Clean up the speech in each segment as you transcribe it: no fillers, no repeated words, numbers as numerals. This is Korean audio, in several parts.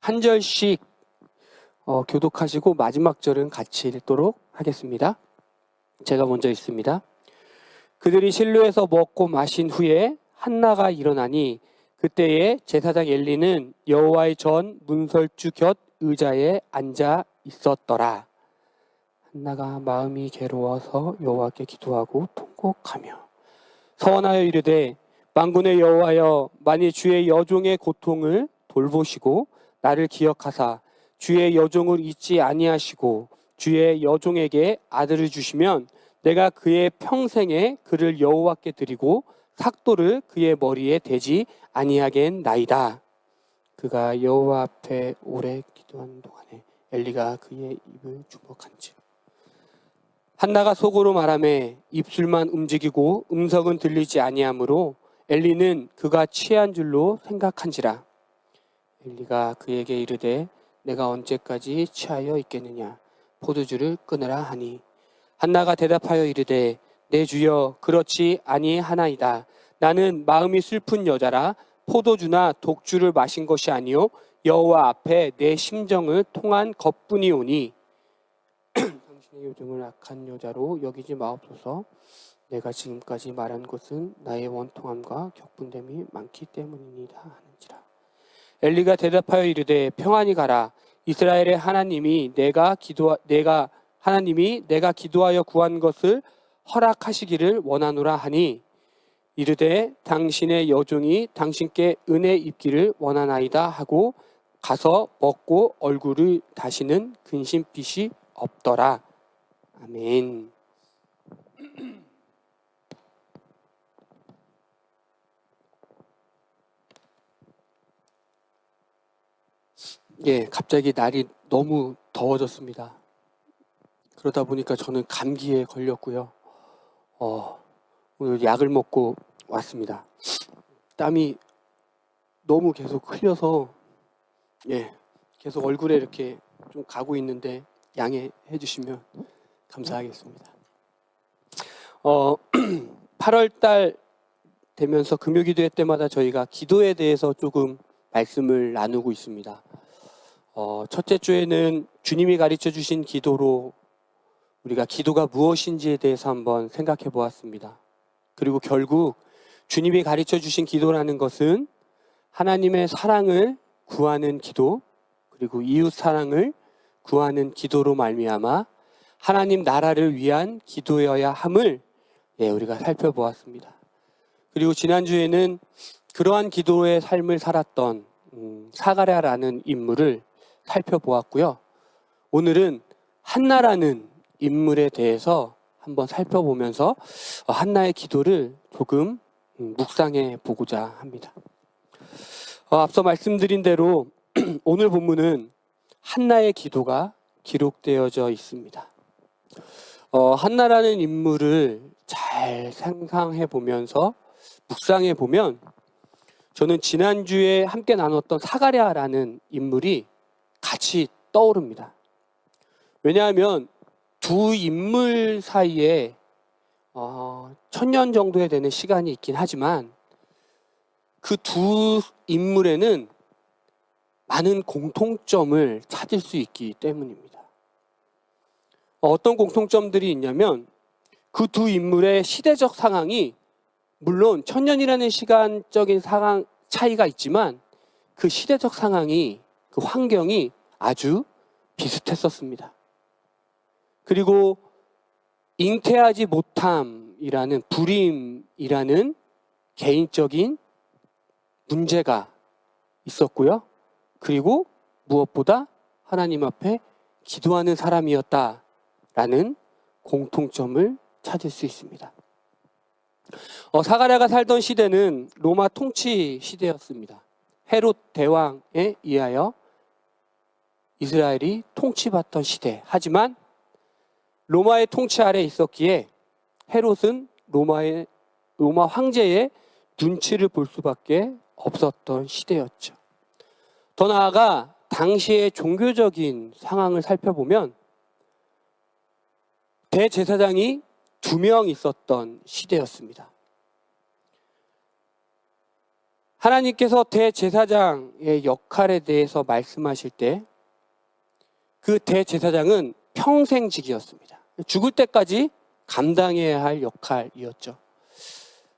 한 절씩 교독하시고 마지막 절은 같이 읽도록 하겠습니다. 제가 먼저 읽습니다. 그들이 실로에서 먹고 마신 후에 한나가 일어나니 그때에 제사장 엘리는 여호와의 전 문설주 곁 의자에 앉아 있었더라. 한나가 마음이 괴로워서 여호와께 기도하고 통곡하며 서원하여 이르되 만군의 여호와여, 만일 주의 여종의 고통을 돌보시고 나를 기억하사 주의 여종을 잊지 아니하시고 주의 여종에게 아들을 주시면 내가 그의 평생에 그를 여호와께 드리고 삭도를 그의 머리에 대지 아니하겠나이다. 그가 여호와 앞에 오래 기도하는 동안에 엘리가 그의 입을 주목한즉 한나가 속으로 말하매 입술만 움직이고 음성은 들리지 아니하므로 엘리는 그가 취한 줄로 생각한지라. 엘리가 그에게 이르되 내가 언제까지 취하여 있겠느냐, 포도주를 끊으라 하니 한나가 대답하여 이르되 내 주여, 그렇지 아니하나이다. 나는 마음이 슬픈 여자라 포도주나 독주를 마신 것이 아니요 여호와 앞에 내 심정을 통한 것뿐이오니 당신의 요즘을 악한 여자로 여기지 마옵소서. 내가 지금까지 말한 것은 나의 원통함과 격분됨이 많기 때문이니라 하는지라. 엘리가 대답하여 이르되 평안히 가라. 이스라엘의 하나님이 내가 기도하여 구한 것을 허락하시기를 원하노라 하니 이르되 당신의 여종이 당신께 은혜 입기를 원하나이다 하고 가서 먹고 얼굴을 다시는 근심빛이 없더라. 아멘. 갑자기 날이 너무 더워졌습니다. 그러다 보니까 저는 감기에 걸렸고요. 오늘 약을 먹고 왔습니다. 땀이 너무 계속 흘려서 계속 얼굴에 이렇게 좀 가고 있는데 양해해 주시면 감사하겠습니다. 8월달 되면서 금요기도회 때마다 저희가 기도에 대해서 조금 말씀을 나누고 있습니다. 첫째 주에는 주님이 가르쳐 주신 기도로 우리가 기도가 무엇인지에 대해서 한번 생각해 보았습니다. 그리고 결국 주님이 가르쳐 주신 기도라는 것은 하나님의 사랑을 구하는 기도, 그리고 이웃 사랑을 구하는 기도로 말미암아 하나님 나라를 위한 기도여야 함을 우리가 살펴보았습니다. 그리고 지난주에는 그러한 기도의 삶을 살았던 사가랴라는 인물을 살펴보았고요. 오늘은 한나라는 인물에 대해서 한번 살펴보면서 한나의 기도를 조금 묵상해 보고자 합니다. 앞서 말씀드린 대로 오늘 본문은 한나의 기도가 기록되어져 있습니다. 한나라는 인물을 잘 상상해 보면서 묵상해 보면 저는 지난주에 함께 나눴던 사가랴라는 인물이 같이 떠오릅니다. 왜냐하면 두 인물 사이에 1000년 정도에 되는 시간이 있긴 하지만 그 두 인물에는 많은 공통점을 찾을 수 있기 때문입니다. 어떤 공통점들이 있냐면 그 두 인물의 시대적 상황이 물론 1000년이라는 시간적인 상황 차이가 있지만 그 시대적 상황이, 그 환경이 아주 비슷했었습니다. 그리고 잉태하지 못함이라는 불임이라는 개인적인 문제가 있었고요. 그리고 무엇보다 하나님 앞에 기도하는 사람이었다라는 공통점을 찾을 수 있습니다. 사가랴가 살던 시대는 로마 통치 시대였습니다. 헤롯 대왕에 의하여 이스라엘이 통치받던 시대. 하지만 로마의 통치 아래에 있었기에 헤롯은 로마 황제의 눈치를 볼 수밖에 없었던 시대였죠. 더 나아가 당시의 종교적인 상황을 살펴보면 대제사장이 2명 있었던 시대였습니다. 하나님께서 대제사장의 역할에 대해서 말씀하실 때 그 대제사장은 평생직이었습니다. 죽을 때까지 감당해야 할 역할이었죠.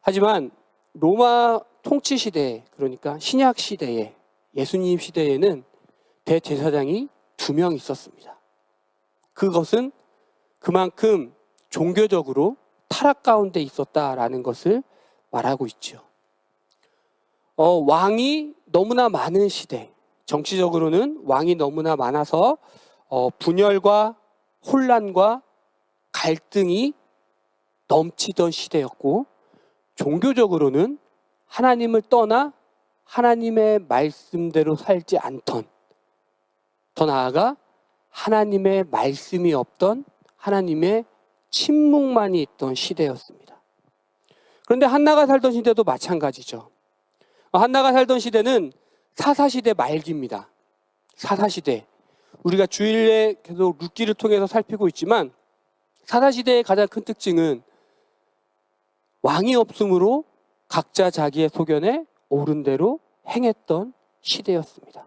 하지만 로마 통치 시대에, 그러니까 신약 시대에, 예수님 시대에는 대제사장이 2명 있었습니다. 그것은 그만큼 종교적으로 타락 가운데 있었다라는 것을 말하고 있죠. 왕이 너무나 많은 시대, 정치적으로는 왕이 너무나 많아서 분열과 혼란과 갈등이 넘치던 시대였고, 종교적으로는 하나님을 떠나 하나님의 말씀대로 살지 않던, 더 나아가 하나님의 말씀이 없던 하나님의 침묵만이 있던 시대였습니다. 그런데 한나가 살던 시대도 마찬가지죠. 한나가 살던 시대는 사사시대 말기입니다. 사사시대. 우리가 주일에 계속 룻기를 통해서 살피고 있지만 사사시대의 가장 큰 특징은 왕이 없으므로 각자 자기의 소견에 옳은 대로 행했던 시대였습니다.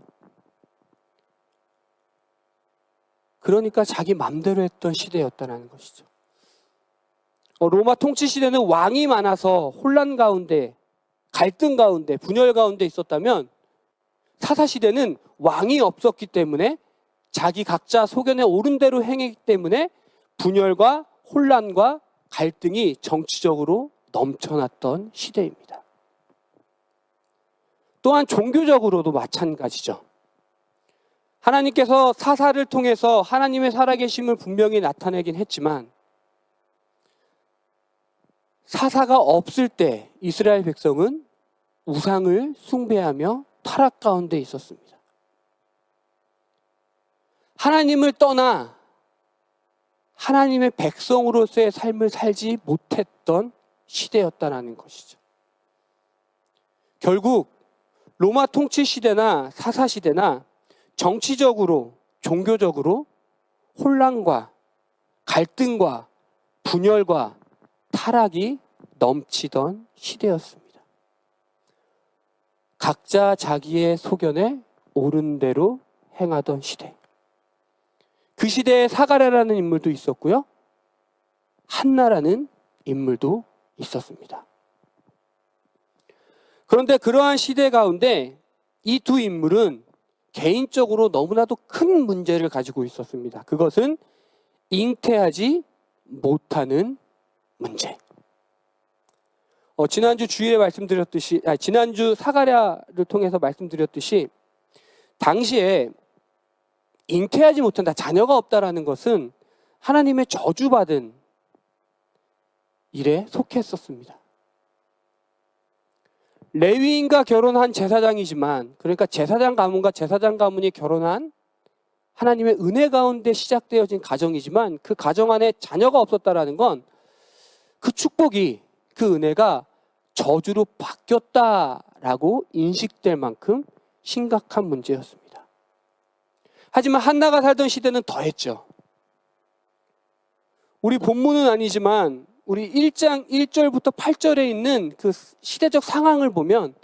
그러니까 자기 맘대로 했던 시대였다는 것이죠. 로마 통치 시대는 왕이 많아서 혼란 가운데, 갈등 가운데, 분열 가운데 있었다면 사사시대는 왕이 없었기 때문에 자기 각자 소견에 옳은 대로 행했기 때문에 분열과 혼란과 갈등이 정치적으로 넘쳐났던 시대입니다. 또한 종교적으로도 마찬가지죠. 하나님께서 사사를 통해서 하나님의 살아계심을 분명히 나타내긴 했지만 사사가 없을 때 이스라엘 백성은 우상을 숭배하며 타락 가운데 있었습니다. 하나님을 떠나 하나님의 백성으로서의 삶을 살지 못했던 시대였다는 것이죠. 결국 로마 통치 시대나 사사 시대나 정치적으로, 종교적으로 혼란과 갈등과 분열과 타락이 넘치던 시대였습니다. 각자 자기의 소견에 옳은 대로 행하던 시대. 그 시대에 사가랴라는 인물도 있었고요, 한나라는 인물도 있었습니다. 그런데 그러한 시대 가운데 이 두 인물은 개인적으로 너무나도 큰 문제를 가지고 있었습니다. 그것은 잉태하지 못하는 문제. 지난주 주일에 말씀드렸듯이, 지난주 사가랴를 통해서 말씀드렸듯이 당시에 잉태하지 못한다, 자녀가 없다라는 것은 하나님의 저주받은 일에 속했었습니다. 레위인과 결혼한 제사장이지만, 그러니까 제사장 가문과 제사장 가문이 결혼한 하나님의 은혜 가운데 시작되어진 가정이지만 그 가정 안에 자녀가 없었다라는 건 그 축복이, 그 은혜가 저주로 바뀌었다라고 인식될 만큼 심각한 문제였습니다. 하지만 한나가 살던 시대는 더했죠. 우리 본문은 아니지만 우리 1장 1절부터 8절에 있는 그 시대적 상황을 보면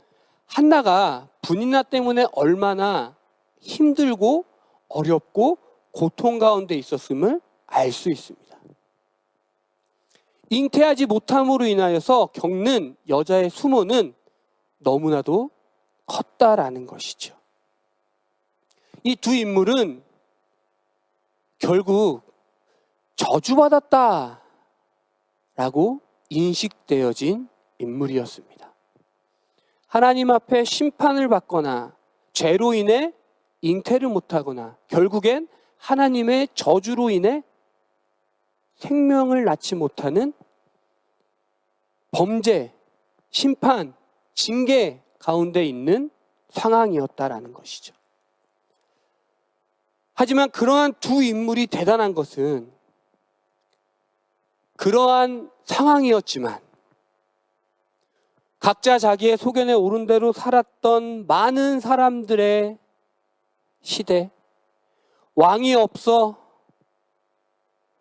한나가 분인나 때문에 얼마나 힘들고 어렵고 고통 가운데 있었음을 알 수 있습니다. 잉태하지 못함으로 인하여서 겪는 여자의 수모는 너무나도 컸다라는 것이죠. 이 두 인물은 결국 저주받았다라고 인식되어진 인물이었습니다. 하나님 앞에 심판을 받거나 죄로 인해 잉태를 못하거나 결국엔 하나님의 저주로 인해 생명을 낳지 못하는 범죄, 심판, 징계 가운데 있는 상황이었다라는 것이죠. 하지만 그러한 두 인물이 대단한 것은 그러한 상황이었지만 각자 자기의 소견에 옳은 대로 살았던 많은 사람들의 시대, 왕이 없어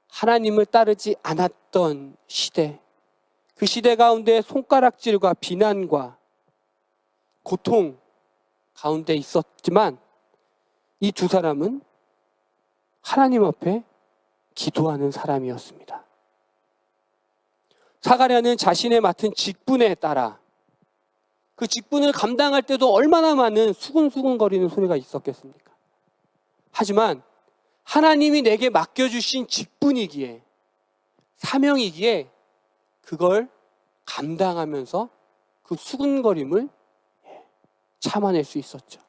하나님을 따르지 않았던 시대, 그 시대 가운데 손가락질과 비난과 고통 가운데 있었지만 이 두 사람은 하나님 앞에 기도하는 사람이었습니다. 사가랴는 자신의 맡은 직분에 따라 그 직분을 감당할 때도 얼마나 많은 수근수근거리는 소리가 있었겠습니까? 하지만 하나님이 내게 맡겨주신 직분이기에, 사명이기에 그걸 감당하면서 그 수근거림을 참아낼 수 있었죠.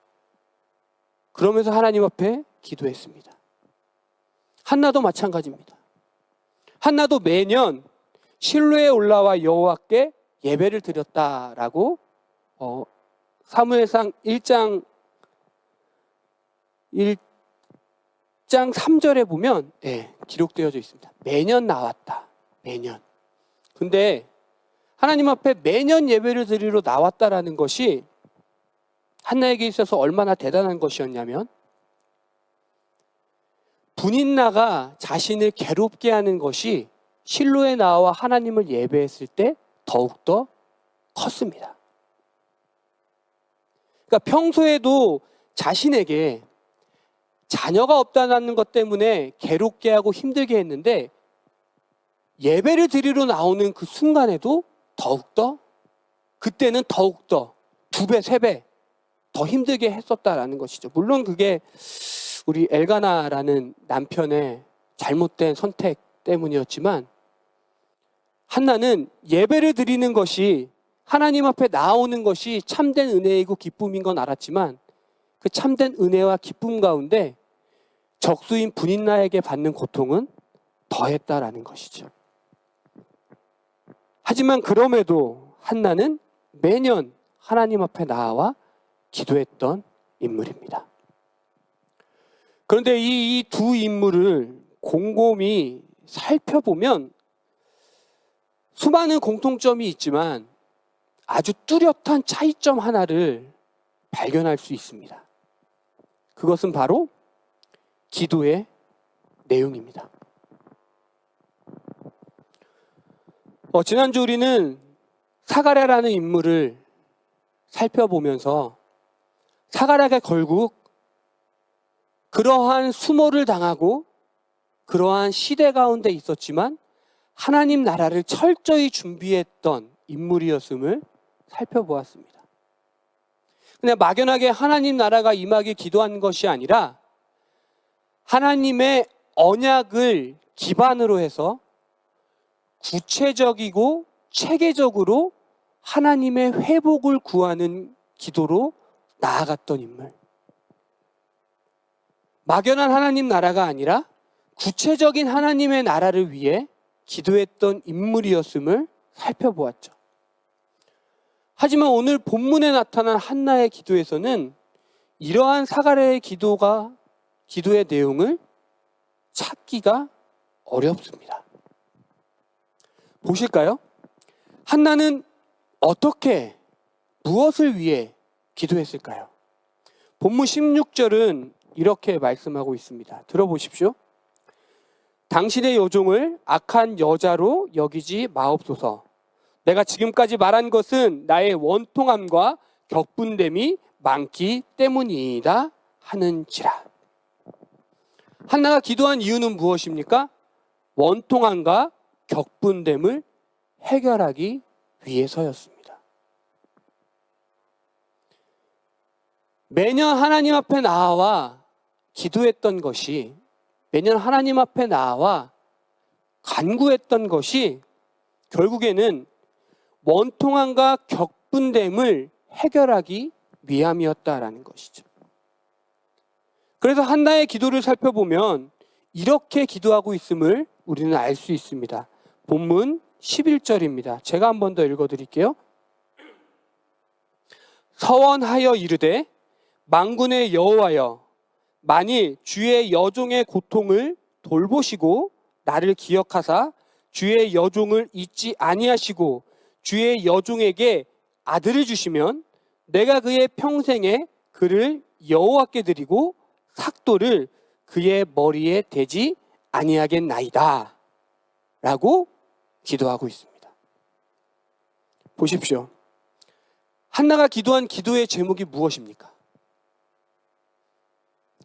그러면서 하나님 앞에 기도했습니다. 한나도 마찬가지입니다. 한나도 매년 실로에 올라와 여호와께 예배를 드렸다라고 사무엘상 1장 3절에 보면 기록되어져 있습니다. 매년 나왔다. 매년. 근데 하나님 앞에 매년 예배를 드리러 나왔다라는 것이 한나에게 있어서 얼마나 대단한 것이었냐면, 분인나가 자신을 괴롭게 하는 것이 실로에 나와 하나님을 예배했을 때 더욱더 컸습니다. 그러니까 평소에도 자신에게 자녀가 없다는 것 때문에 괴롭게 하고 힘들게 했는데, 예배를 드리러 나오는 그 순간에도 그때는 더욱더 2배, 3배 더 힘들게 했었다라는 것이죠. 물론 그게 우리 엘가나라는 남편의 잘못된 선택 때문이었지만, 한나는 예배를 드리는 것이, 하나님 앞에 나오는 것이 참된 은혜이고 기쁨인 건 알았지만, 그 참된 은혜와 기쁨 가운데 적수인 분인나에게 받는 고통은 더했다라는 것이죠. 하지만 그럼에도 한나는 매년 하나님 앞에 나와 기도했던 인물입니다. 그런데 이 두 인물을 곰곰이 살펴보면 수많은 공통점이 있지만 아주 뚜렷한 차이점 하나를 발견할 수 있습니다. 그것은 바로 기도의 내용입니다. 지난주 우리는 사가랴라는 인물을 살펴보면서 사가랴가 결국 그러한 수모를 당하고 그러한 시대 가운데 있었지만 하나님 나라를 철저히 준비했던 인물이었음을 살펴보았습니다. 그냥 막연하게 하나님 나라가 임하길 기도한 것이 아니라 하나님의 언약을 기반으로 해서 구체적이고 체계적으로 하나님의 회복을 구하는 기도로 나아갔던 인물. 막연한 하나님 나라가 아니라 구체적인 하나님의 나라를 위해 기도했던 인물이었음을 살펴보았죠. 하지만 오늘 본문에 나타난 한나의 기도에서는 이러한 사가랴의 기도의 내용을 찾기가 어렵습니다. 보실까요? 한나는 어떻게, 무엇을 위해 기도했을까요? 본문 16절은 이렇게 말씀하고 있습니다. 들어보십시오. 당신의 여종을 악한 여자로 여기지 마옵소서. 내가 지금까지 말한 것은 나의 원통함과 격분됨이 많기 때문이다 하는지라. 한나가 기도한 이유는 무엇입니까? 원통함과 격분됨을 해결하기 위해서였습니다. 매년 하나님 앞에 나와 기도했던 것이, 매년 하나님 앞에 나와 간구했던 것이 결국에는 원통함과 격분됨을 해결하기 위함이었다라는 것이죠. 그래서 한나의 기도를 살펴보면 이렇게 기도하고 있음을 우리는 알 수 있습니다. 본문 11절입니다. 제가 한 번 더 읽어드릴게요. 서원하여 이르되 만군의 여호와여, 만일 주의 여종의 고통을 돌보시고 나를 기억하사 주의 여종을 잊지 아니하시고 주의 여종에게 아들을 주시면 내가 그의 평생에 그를 여호와께 드리고 삭도를 그의 머리에 대지 아니하겠나이다 라고 기도하고 있습니다. 보십시오. 한나가 기도한 기도의 제목이 무엇입니까?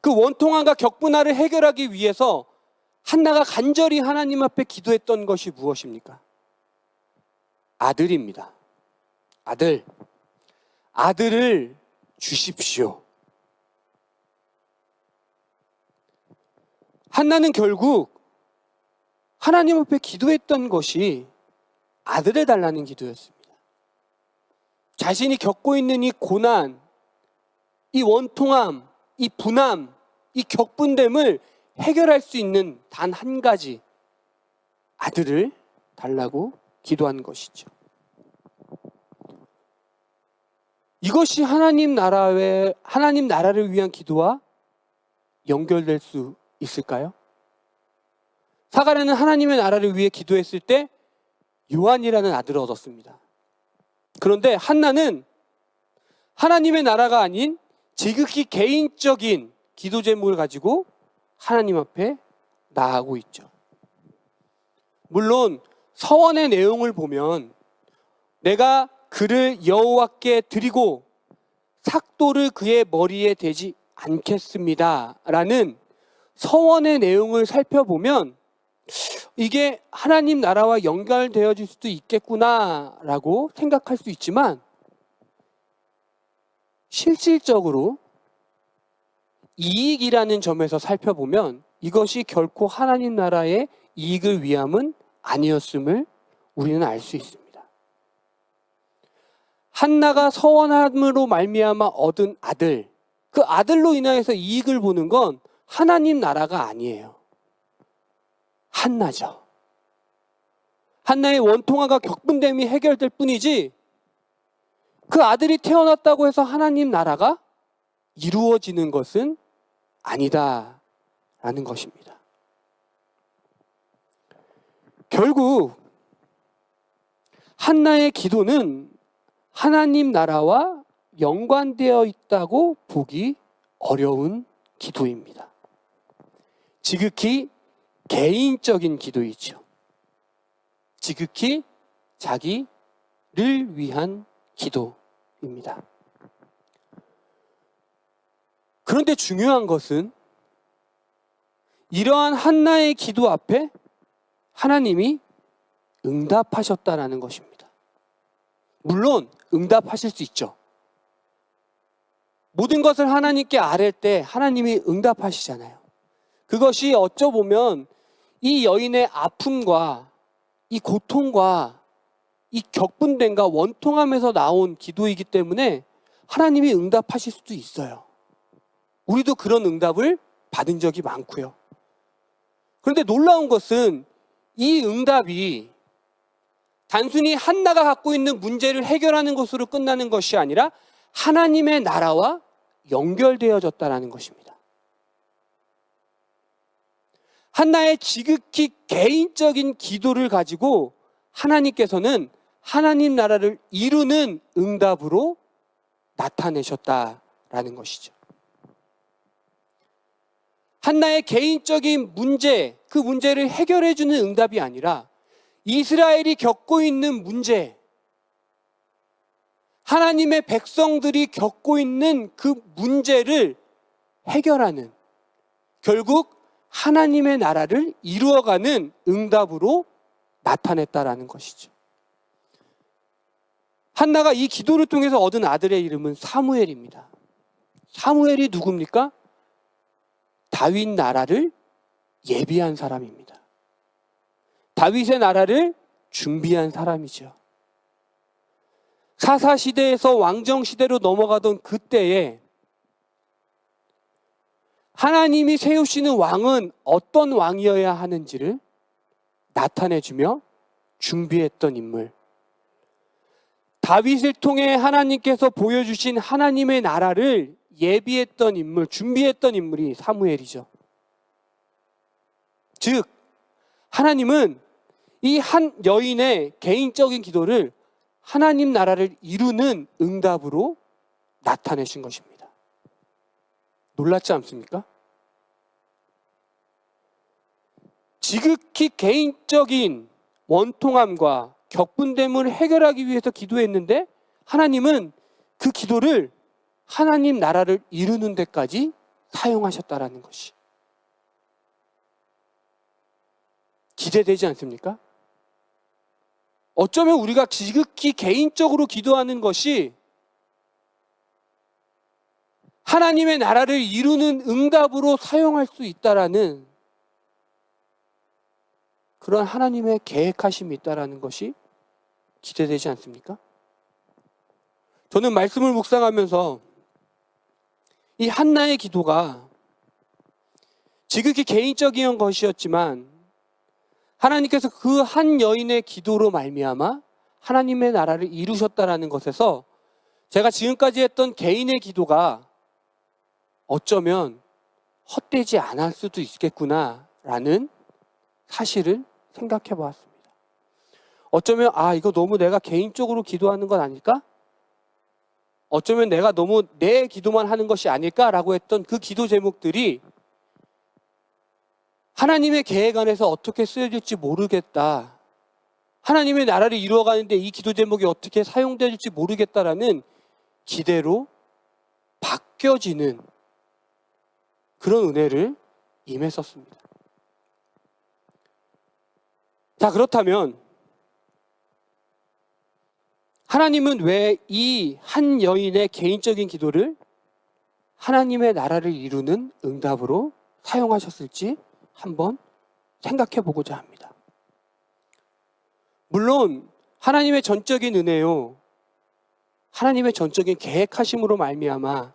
그 원통함과 격분화를 해결하기 위해서 한나가 간절히 하나님 앞에 기도했던 것이 무엇입니까? 아들입니다. 아들을 주십시오. 한나는 결국 하나님 앞에 기도했던 것이 아들을 달라는 기도였습니다. 자신이 겪고 있는 이 고난, 이 원통함, 이 분함, 이 격분됨을 해결할 수 있는 단 한 가지, 아들을 달라고 기도한 것이죠. 이것이 하나님 나라를 위한 기도와 연결될 수 있을까요? 사가랴는 하나님의 나라를 위해 기도했을 때 요한이라는 아들을 얻었습니다. 그런데 한나는 하나님의 나라가 아닌 지극히 개인적인 기도 제목을 가지고 하나님 앞에 나아가고 있죠. 물론 서원의 내용을 보면 내가 그를 여호와께 드리고 삭도를 그의 머리에 대지 않겠습니다 라는 서원의 내용을 살펴보면 이게 하나님 나라와 연결되어질 수도 있겠구나 라고 생각할 수 있지만, 실질적으로 이익이라는 점에서 살펴보면 이것이 결코 하나님 나라의 이익을 위함은 아니었음을 우리는 알 수 있습니다. 한나가 서원함으로 말미암아 얻은 아들, 그 아들로 인하여서 이익을 보는 건 하나님 나라가 아니에요. 한나죠. 한나의 원통함과 격분됨이 해결될 뿐이지, 그 아들이 태어났다고 해서 하나님 나라가 이루어지는 것은 아니다라는 것입니다. 결국 한나의 기도는 하나님 나라와 연관되어 있다고 보기 어려운 기도입니다. 지극히 개인적인 기도이죠. 지극히 자기를 위한 기도입니다. 그런데 중요한 것은 이러한 한나의 기도 앞에 하나님이 응답하셨다라는 것입니다. 물론 응답하실 수 있죠. 모든 것을 하나님께 아뢰 때 하나님이 응답하시잖아요. 그것이 어쩌보면 이 여인의 아픔과 이 고통과 이 격분됨과 원통함에서 나온 기도이기 때문에 하나님이 응답하실 수도 있어요. 우리도 그런 응답을 받은 적이 많고요. 그런데 놀라운 것은 이 응답이 단순히 한나가 갖고 있는 문제를 해결하는 것으로 끝나는 것이 아니라 하나님의 나라와 연결되어졌다는 것입니다. 한나의 지극히 개인적인 기도를 가지고 하나님께서는 하나님 나라를 이루는 응답으로 나타내셨다라는 것이죠. 한나의 개인적인 문제, 그 문제를 해결해주는 응답이 아니라 이스라엘이 겪고 있는 문제, 하나님의 백성들이 겪고 있는 그 문제를 해결하는, 결국 하나님의 나라를 이루어가는 응답으로 나타냈다라는 것이죠. 한나가 이 기도를 통해서 얻은 아들의 이름은 사무엘입니다. 사무엘이 누굽니까? 다윗 나라를 예비한 사람입니다. 다윗의 나라를 준비한 사람이죠. 사사시대에서 왕정시대로 넘어가던 그때에 하나님이 세우시는 왕은 어떤 왕이어야 하는지를 나타내주며 준비했던 인물, 다윗을 통해 하나님께서 보여주신 하나님의 나라를 예비했던 인물, 준비했던 인물이 사무엘이죠. 즉 하나님은 이 한 여인의 개인적인 기도를 하나님 나라를 이루는 응답으로 나타내신 것입니다. 놀랍지 않습니까? 지극히 개인적인 원통함과 격분됨을 해결하기 위해서 기도했는데 하나님은 그 기도를 하나님 나라를 이루는 데까지 사용하셨다라는 것이 기대되지 않습니까? 어쩌면 우리가 지극히 개인적으로 기도하는 것이 하나님의 나라를 이루는 응답으로 사용할 수 있다라는 그런 하나님의 계획하심이 있다라는 것이 기대되지 않습니까? 저는 말씀을 묵상하면서 이 한나의 기도가 지극히 개인적인 것이었지만 하나님께서 그 한 여인의 기도로 말미암아 하나님의 나라를 이루셨다라는 것에서 제가 지금까지 했던 개인의 기도가 어쩌면 헛되지 않을 수도 있겠구나라는 사실을 생각해 보았습니다. 어쩌면 이거 너무 내가 개인적으로 기도하는 건 아닐까? 어쩌면 내가 너무 내 기도만 하는 것이 아닐까라고 했던 그 기도 제목들이 하나님의 계획 안에서 어떻게 쓰여질지 모르겠다. 하나님의 나라를 이루어가는데 이 기도 제목이 어떻게 사용될지 모르겠다라는 기대로 바뀌어지는 그런 은혜를 임했었습니다. 자, 그렇다면 하나님은 왜 이 한 여인의 개인적인 기도를 하나님의 나라를 이루는 응답으로 사용하셨을지 한번 생각해 보고자 합니다. 물론 하나님의 전적인 은혜요, 하나님의 전적인 계획하심으로 말미암아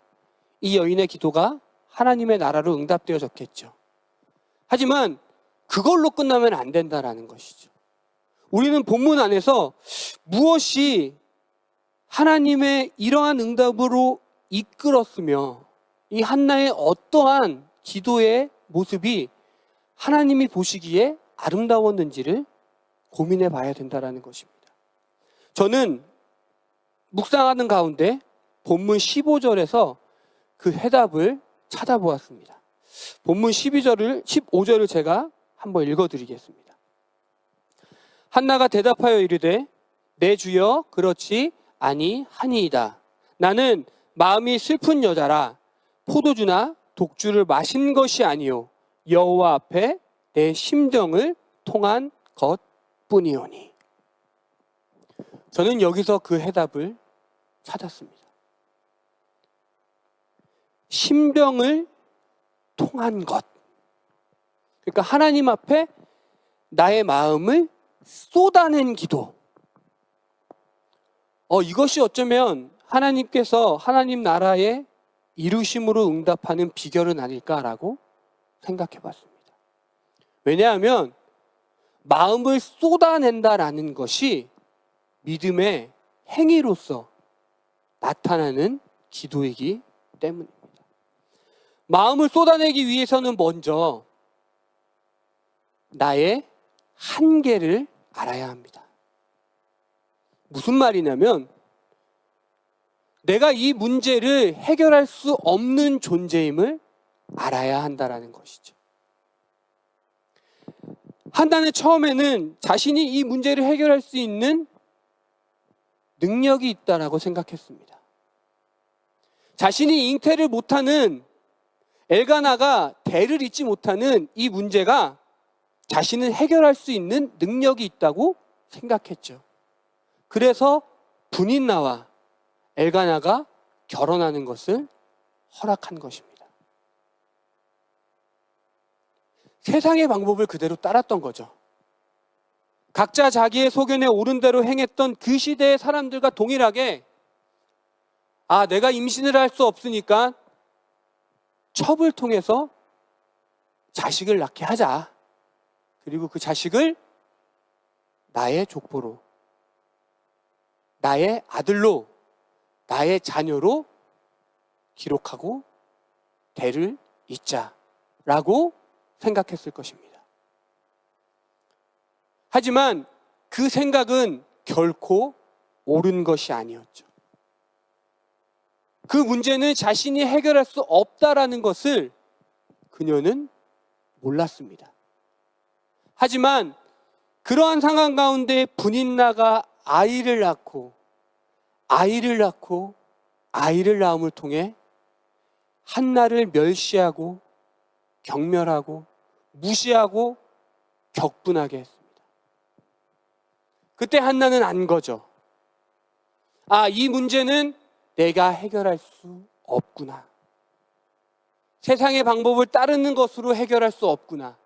이 여인의 기도가 하나님의 나라로 응답되어졌겠죠. 하지만 그걸로 끝나면 안 된다라는 것이죠. 우리는 본문 안에서 무엇이 하나님의 이러한 응답으로 이끌었으며 이 한나의 어떠한 기도의 모습이 하나님이 보시기에 아름다웠는지를 고민해 봐야 된다는 것입니다. 저는 묵상하는 가운데 본문 15절에서 그 해답을 찾아보았습니다. 본문 15절을 제가 한번 읽어드리겠습니다. 한나가 대답하여 이르되 내 주여 그렇지 아니하니이다. 나는 마음이 슬픈 여자라 포도주나 독주를 마신 것이 아니요 여호와 앞에 내 심정을 통한 것뿐이오니. 저는 여기서 그 해답을 찾았습니다. 심정을 통한 것. 그러니까 하나님 앞에 나의 마음을 쏟아낸 기도. 이것이 어쩌면 하나님께서 하나님 나라의 이루심으로 응답하는 비결은 아닐까라고 생각해 봤습니다. 왜냐하면 마음을 쏟아낸다라는 것이 믿음의 행위로서 나타나는 기도이기 때문입니다. 마음을 쏟아내기 위해서는 먼저 나의 한계를 알아야 합니다. 무슨 말이냐면 내가 이 문제를 해결할 수 없는 존재임을 알아야 한다라는 것이죠. 한나는 처음에는 자신이 이 문제를 해결할 수 있는 능력이 있다라고 생각했습니다. 자신이 잉태를 못하는 엘가나가 대를 잇지 못하는 이 문제가 자신은 해결할 수 있는 능력이 있다고 생각했죠. 그래서 분인나와 엘가나가 결혼하는 것을 허락한 것입니다. 세상의 방법을 그대로 따랐던 거죠. 각자 자기의 소견에 옳은 대로 행했던 그 시대의 사람들과 동일하게 내가 임신을 할 수 없으니까 첩을 통해서 자식을 낳게 하자. 그리고 그 자식을 나의 족보로, 나의 아들로, 나의 자녀로 기록하고 대를 잇자라고 생각했을 것입니다. 하지만 그 생각은 결코 옳은 것이 아니었죠. 그 문제는 자신이 해결할 수 없다라는 것을 그녀는 몰랐습니다. 하지만 그러한 상황 가운데 분인나가 아이를 낳고 아이를 낳음을 통해 한나를 멸시하고 경멸하고 무시하고 격분하게 했습니다. 그때 한나는 안 거죠. 이 문제는 내가 해결할 수 없구나. 세상의 방법을 따르는 것으로 해결할 수 없구나.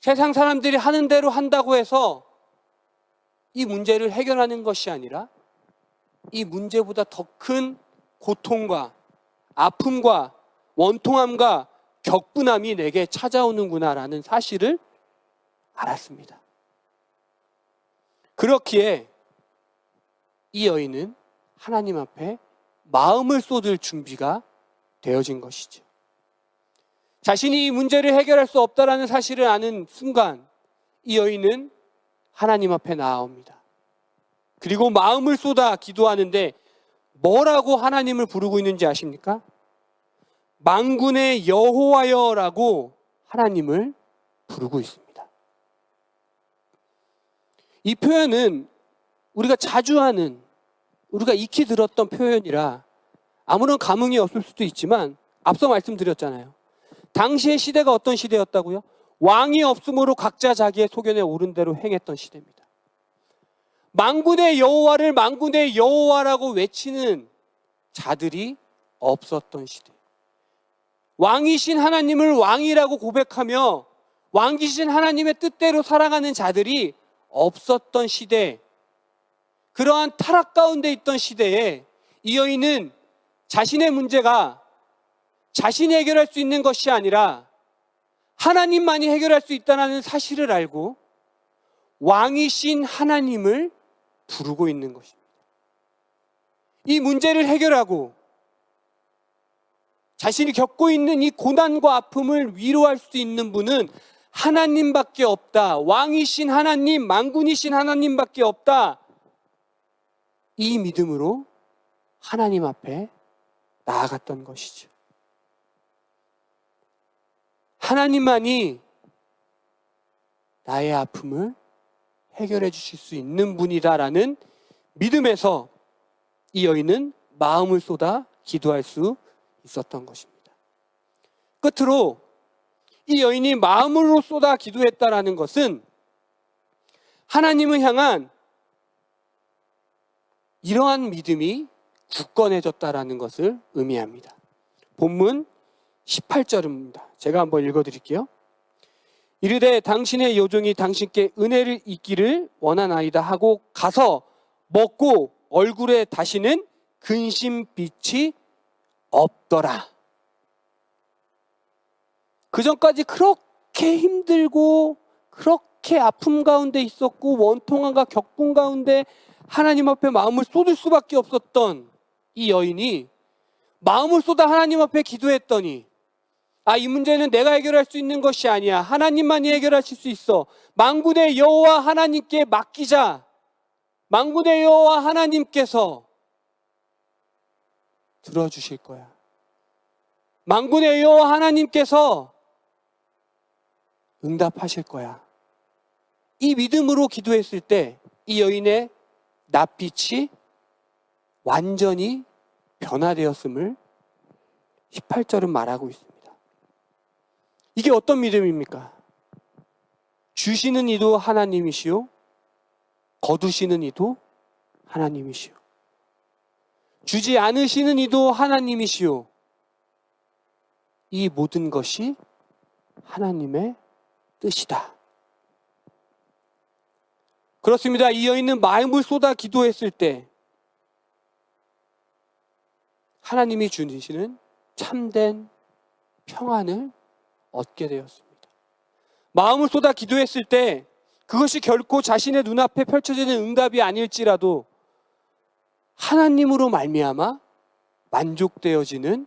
세상 사람들이 하는 대로 한다고 해서 이 문제를 해결하는 것이 아니라 이 문제보다 더 큰 고통과 아픔과 원통함과 격분함이 내게 찾아오는구나라는 사실을 알았습니다. 그렇기에 이 여인은 하나님 앞에 마음을 쏟을 준비가 되어진 것이죠. 자신이 이 문제를 해결할 수 없다라는 사실을 아는 순간 이 여인은 하나님 앞에 나아옵니다. 그리고 마음을 쏟아 기도하는데 뭐라고 하나님을 부르고 있는지 아십니까? 만군의 여호와여라고 하나님을 부르고 있습니다. 이 표현은 우리가 자주 하는, 우리가 익히 들었던 표현이라 아무런 감흥이 없을 수도 있지만 앞서 말씀드렸잖아요. 당시의 시대가 어떤 시대였다고요? 왕이 없으므로 각자 자기의 소견에 오른 대로 행했던 시대입니다. 만군의 여호와를 만군의 여호와라고 외치는 자들이 없었던 시대. 왕이신 하나님을 왕이라고 고백하며 왕이신 하나님의 뜻대로 살아가는 자들이 없었던 시대, 그러한 타락 가운데 있던 시대에 이 여인은 자신의 문제가 자신이 해결할 수 있는 것이 아니라 하나님만이 해결할 수 있다는 사실을 알고 왕이신 하나님을 부르고 있는 것입니다. 이 문제를 해결하고 자신이 겪고 있는 이 고난과 아픔을 위로할 수 있는 분은 하나님밖에 없다. 왕이신 하나님, 만군이신 하나님밖에 없다. 이 믿음으로 하나님 앞에 나아갔던 것이죠. 하나님만이 나의 아픔을 해결해 주실 수 있는 분이다라는 믿음에서 이 여인은 마음을 쏟아 기도할 수 있었던 것입니다. 끝으로 이 여인이 마음으로 쏟아 기도했다라는 것은 하나님을 향한 이러한 믿음이 굳건해졌다라는 것을 의미합니다. 본문 18절입니다. 제가 한번 읽어드릴게요. 이르되 당신의 여종이 당신께 은혜를 잊기를 원하나이다 하고 가서 먹고 얼굴에 다시는 근심빛이 없더라. 그 전까지 그렇게 힘들고 그렇게 아픔 가운데 있었고 원통함과 격분 가운데 하나님 앞에 마음을 쏟을 수밖에 없었던 이 여인이 마음을 쏟아 하나님 앞에 기도했더니 이 문제는 내가 해결할 수 있는 것이 아니야. 하나님만이 해결하실 수 있어. 만군의 여호와 하나님께 맡기자. 만군의 여호와 하나님께서 들어주실 거야. 만군의 여호와 하나님께서 응답하실 거야. 이 믿음으로 기도했을 때 이 여인의 낯빛이 완전히 변화되었음을 18절은 말하고 있습니다. 이게 어떤 믿음입니까? 주시는 이도 하나님이시오, 거두시는 이도 하나님이시오. 주지 않으시는 이도 하나님이시오. 이 모든 것이 하나님의 뜻이다. 그렇습니다. 이 여인은 마음을 쏟아 기도했을 때 하나님이 주시는 참된 평안을 얻게 되었습니다. 마음을 쏟아 기도했을 때 그것이 결코 자신의 눈앞에 펼쳐지는 응답이 아닐지라도 하나님으로 말미암아 만족되어지는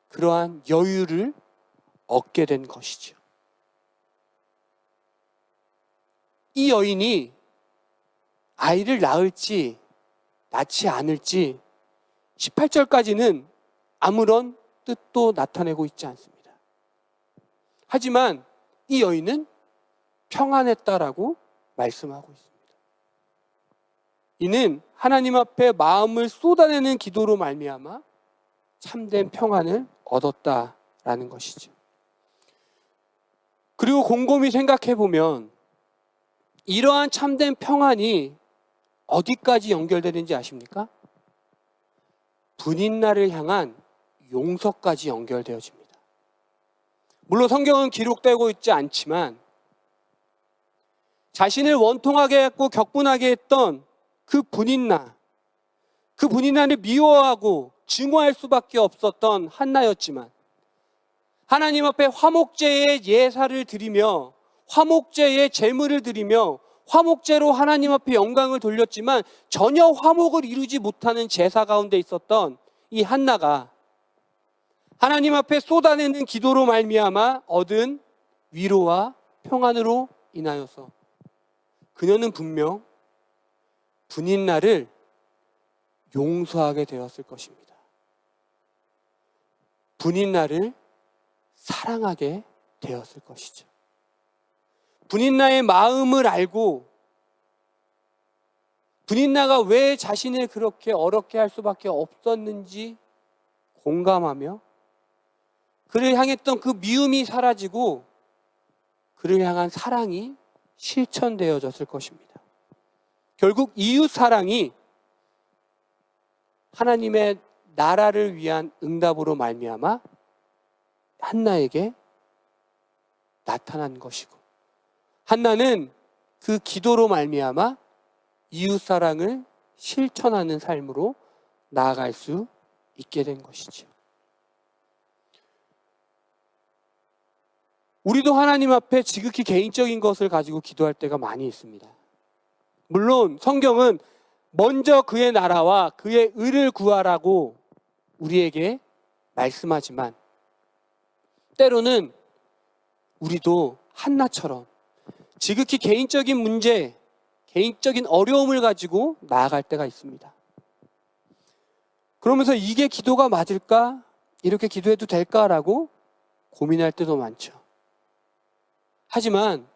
그러한 여유를 얻게 된 것이죠. 이 여인이 아이를 낳을지 낳지 않을지 18절까지는 아무런 뜻도 나타내고 있지 않습니다. 하지만 이 여인은 평안했다라고 말씀하고 있습니다. 이는 하나님 앞에 마음을 쏟아내는 기도로 말미암아 참된 평안을 얻었다라는 것이죠. 그리고 곰곰이 생각해 보면 이러한 참된 평안이 어디까지 연결되는지 아십니까? 분인날을 향한 용서까지 연결되어집니다. 물론 성경은 기록되고 있지 않지만 자신을 원통하게 했고 격분하게 했던 그 분인날을 미워하고 증오할 수밖에 없었던 한나였지만 하나님 앞에 화목제의 예사를 드리며 화목제의 제물을 드리며 화목제로 하나님 앞에 영광을 돌렸지만 전혀 화목을 이루지 못하는 제사 가운데 있었던 이 한나가 하나님 앞에 쏟아내는 기도로 말미암아 얻은 위로와 평안으로 인하여서 그녀는 분명 분인날을 용서하게 되었을 것입니다. 분인날을 사랑하게 되었을 것이죠. 분인나의 마음을 알고 분인나가 왜 자신을 그렇게 어렵게 할 수밖에 없었는지 공감하며 그를 향했던 그 미움이 사라지고 그를 향한 사랑이 실천되어졌을 것입니다. 결국 이웃 사랑이 하나님의 나라를 위한 응답으로 말미암아 한나에게 나타난 것이고 한나는 그 기도로 말미암아 이웃 사랑을 실천하는 삶으로 나아갈 수 있게 된 것이죠. 우리도 하나님 앞에 지극히 개인적인 것을 가지고 기도할 때가 많이 있습니다. 물론 성경은 먼저 그의 나라와 그의 의를 구하라고 우리에게 말씀하지만 때로는 우리도 한나처럼 지극히 개인적인 문제, 개인적인 어려움을 가지고 나아갈 때가 있습니다. 그러면서 이게 기도가 맞을까? 이렇게 기도해도 될까라고 고민할 때도 많죠. 하지만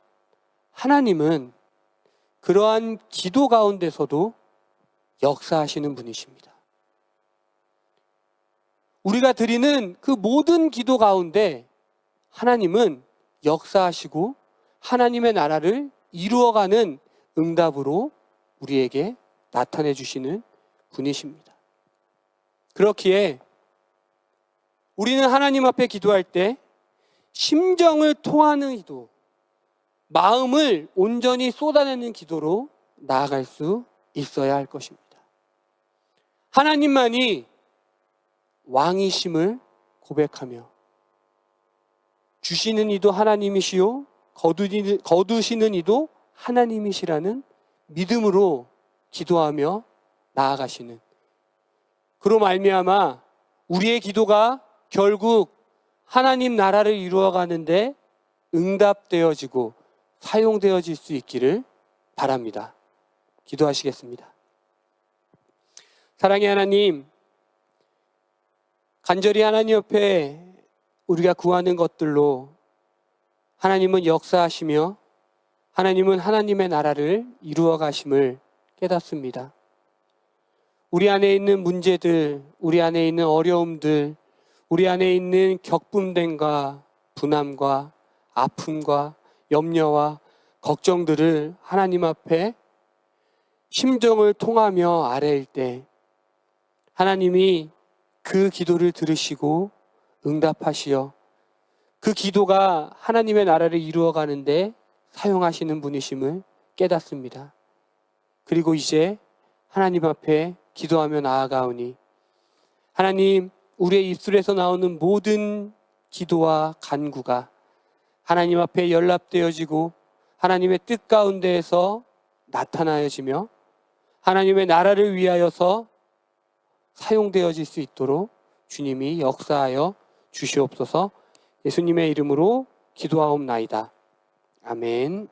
하나님은 그러한 기도 가운데서도 역사하시는 분이십니다. 우리가 드리는 그 모든 기도 가운데 하나님은 역사하시고 하나님의 나라를 이루어가는 응답으로 우리에게 나타내 주시는 분이십니다. 그렇기에 우리는 하나님 앞에 기도할 때 심정을 통하는 기도, 마음을 온전히 쏟아내는 기도로 나아갈 수 있어야 할 것입니다. 하나님만이 왕이심을 고백하며 주시는 이도 하나님이시요 거두시는 이도 하나님이시라는 믿음으로 기도하며 나아가시는 그로 말미암아 우리의 기도가 결국 하나님 나라를 이루어가는데 응답되어지고 사용되어질 수 있기를 바랍니다. 기도하시겠습니다. 사랑의 하나님, 간절히 하나님 옆에 우리가 구하는 것들로 하나님은 역사하시며 하나님은 하나님의 나라를 이루어 가심을 깨닫습니다. 우리 안에 있는 문제들, 우리 안에 있는 어려움들, 우리 안에 있는 격분됨과 분함과 아픔과 염려와 걱정들을 하나님 앞에 심정을 통하며 아뢰일 때 하나님이 그 기도를 들으시고 응답하시어 그 기도가 하나님의 나라를 이루어가는데 사용하시는 분이심을 깨닫습니다. 그리고 이제 하나님 앞에 기도하며 나아가오니 하나님, 우리의 입술에서 나오는 모든 기도와 간구가 하나님 앞에 연락되어지고 하나님의 뜻 가운데에서 나타나여지며 하나님의 나라를 위하여서 사용되어질 수 있도록 주님이 역사하여 주시옵소서. 예수님의 이름으로 기도하옵나이다. 아멘.